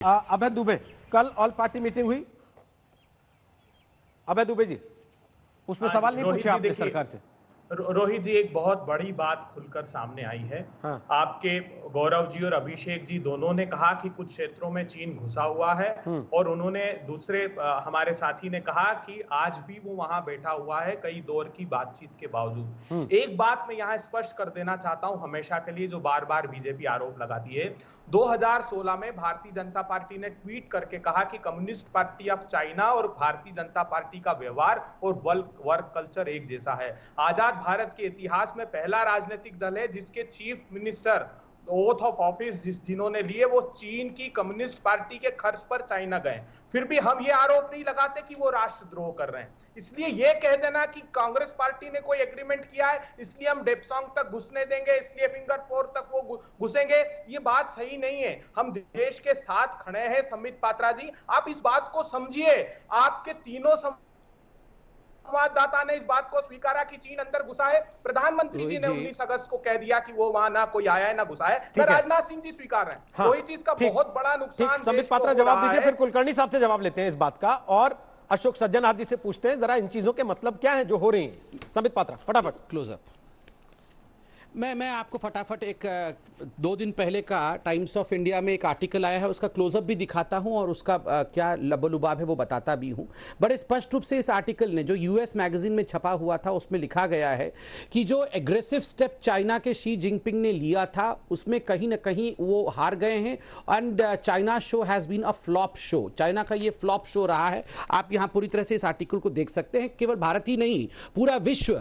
अभय दुबे, कल all party meeting हुई। अभय दुबे जी, उसमें सवाल नहीं पूछे आपने सरकार से। रोहित जी, एक बहुत बड़ी बात खुलकर सामने आई है। हाँ। आपके गौरव जी और अभिषेक जी दोनों ने कहा कि कुछ क्षेत्रों में चीन घुसा हुआ है, और उन्होंने दूसरे हमारे साथी ने कहा कि आज भी वो वहां बैठा हुआ है कई दौर की बातचीत के बावजूद। एक बात मैं यहाँ स्पष्ट कर देना चाहता हूं हमेशा के लिए, जो बार बार बीजेपी आरोप लगाती है। 2016 में भारतीय जनता पार्टी ने ट्वीट करके कहा कि कम्युनिस्ट पार्टी ऑफ चाइना और भारतीय जनता पार्टी का व्यवहार और वर्क कल्चर एक जैसा है। आजाद भारत के इतिहास में पहला राजनीतिक दल है जिसके chief minister oath of office जिन्होंने लिए वो चीन की कम्युनिस्ट पार्टी के खर्च पर चाइना गए। फिर भी हम ये आरोप नहीं लगाते कि वो राष्ट्रद्रोह कर रहे हैं। इसलिए ये कह देना कि कांग्रेस पार्टी ने कोई एग्रीमेंट किया है इसलिए हम डेप्सोंग तक घुसने देंगे, इसलिए फिंगर फोर तक वो घुसेंगे, ये बात सही नहीं है। हम देश के साथ खड़े हैं। संबित पात्रा जी, आप इस बात को समझिए। आपके तीनों संवाददाता ने इस बात को स्वीकारा कि चीन अंदर घुसा है। प्रधानमंत्री जी ने 19 अगस्त को कह दिया कि वो वहां ना कोई आया है ना घुसा है। राजनाथ सिंह जी स्वीकार रहे हैं। हाँ, कोई चीज का बहुत बड़ा नुकसान। संबित पात्रा जवाब दीजिए, फिर कुलकर्णी साहब से जवाब लेते हैं इस बात का, और अशोक सज्जनहार जी से पूछते हैं जरा इन चीजों के मतलब क्या है जो हो रही है। संबित पात्रा, फटाफट क्लोजअप। मैं आपको फटाफट एक 2 दिन पहले का टाइम्स ऑफ इंडिया में एक आर्टिकल आया है, उसका क्लोजअप भी दिखाता हूं और उसका क्या लबोलुबाब है वो बताता भी हूं। बड़े स्पष्ट रूप से इस आर्टिकल ने जो यूएस मैगजीन में छपा हुआ था उसमें लिखा गया है कि जो एग्रेसिव स्टेप चाइना के शी जिनपिंग ने लिया था उसमें कहीं ना कहीं वो हार गए हैं, and China show has been a flop show. China का ये फ्लॉप शो रहा है। आप यहाँ पूरी तरह से इस आर्टिकल को देख सकते हैं। केवल भारत ही नहीं, पूरा विश्व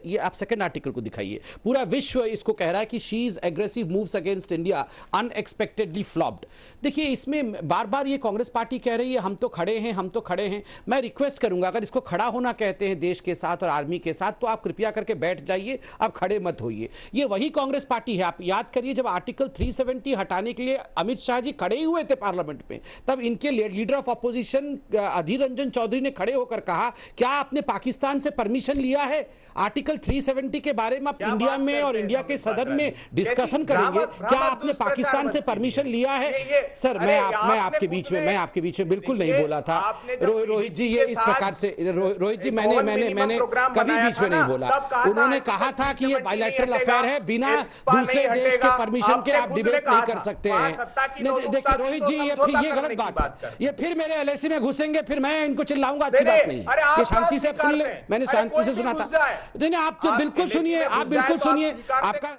ये आप सेकेंड आर्टिकल को दिखाइए, पूरा विश्व इसको कह रहा है कि she is aggressive moves against India unexpectedly flopped. देखिए, इसमें बार बार ये कांग्रेस पार्टी कह रही है हम तो खड़े हैं, हम तो खड़े हैं। मैं रिक्वेस्ट करूंगा, अगर इसको खड़ा होना कहते हैं देश के साथ और आर्मी के साथ, तो आप कृपया करके बैठ जाइए, आप खड़े मत होइए। ये वही कांग्रेस पार्टी है। आप याद करिए, जब आर्टिकल 370 हटाने के लिए अमित शाह जी खड़े हुए थे पार्लियामेंट में, तब इनके leader of opposition Adhir Ranjan Chaudhary ने खड़े होकर कहा, क्या आपने पाकिस्तान से परमिशन लिया है? आर्टिकल 370 के बारे में आप इंडिया में और इंडिया के सदन में डिस्कशन करेंगे। क्या आपने पाकिस्तान से परमिशन लिया है? सर, मैं आपके बीच में बिल्कुल नहीं बोला था रोहित जी। ये इस प्रकार से रोहित जी, मैंने कभी बीच में नहीं बोला। उन्होंने कहा था कि ये बायलैटरल अफेयर है, बिना दूसरे देश के परमिशन के आप डिबेट नहीं कर सकते हैं। देखिए रोहित जी, ये गलत बात है। ये फिर मेरे एलएसी में घुसेंगे, फिर मैं इनको चिल्लाऊंगा, अच्छी बात नहीं है। ये शांति से सुन ले, मैंने शांति से सुना था। नहीं, आप बिल्कुल सुनिए, आप बिल्कुल सुनिए। आपका